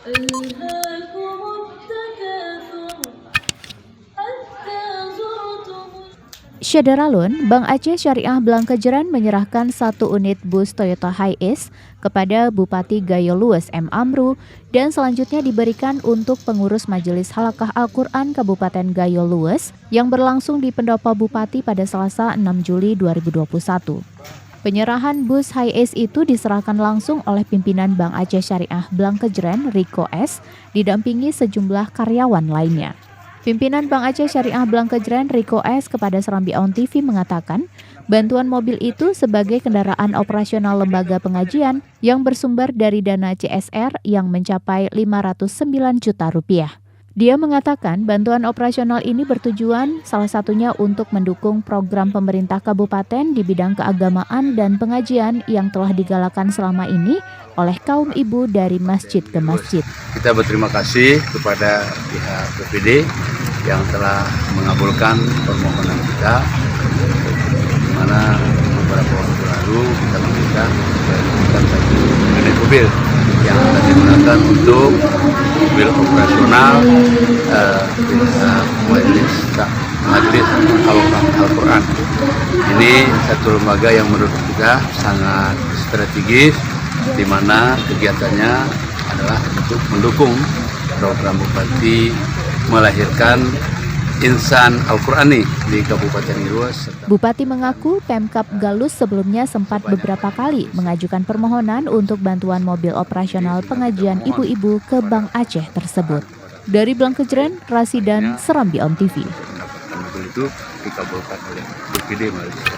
ألهاكم التكاثر حتى زرتم. Syederalun, Bank Aceh Syariah Blangkejeren menyerahkan 1 unit bus Toyota Hiace kepada Bupati Gayo Lues M. Amru dan selanjutnya diberikan untuk pengurus Majelis Halakah Al-Quran Kabupaten Gayo Lues yang berlangsung di Pendopo Bupati pada Selasa 6 Juli 2021. Penyerahan bus Hiace itu diserahkan langsung oleh pimpinan Bank Aceh Syariah Blangkejeren Riko S. didampingi sejumlah karyawan lainnya. Pimpinan Bank Aceh Syariah Blangkejeren Riko S. kepada Serambi On TV mengatakan, bantuan mobil itu sebagai kendaraan operasional lembaga pengajian yang bersumber dari dana CSR yang mencapai 509 juta rupiah. Dia mengatakan bantuan operasional ini bertujuan salah satunya untuk mendukung program pemerintah kabupaten di bidang keagamaan dan pengajian yang telah digalakan selama ini oleh kaum ibu dari masjid ke masjid. Kita berterima kasih kepada pihak BPD yang telah mengabulkan permohonan kita, di mana beberapa waktu lalu kita meminta memberikan 1 unit mobil yang akan digunakan untuk mobil operasional Majelis Al-Quran. Ini satu lembaga yang menurut kita sangat strategis, di mana kegiatannya adalah untuk mendukung program Bupati melahirkan insan Al-Qurani di Kabupaten Lues. Bupati mengaku Pemkab Galus sebelumnya sempat beberapa kali mengajukan permohonan untuk bantuan mobil operasional pengajian ibu-ibu ke Bank Aceh tersebut. Dari Blangkejeren, Rasidan, Serambi On TV. Mobil itu dikabulkan oleh BPD Malaysia.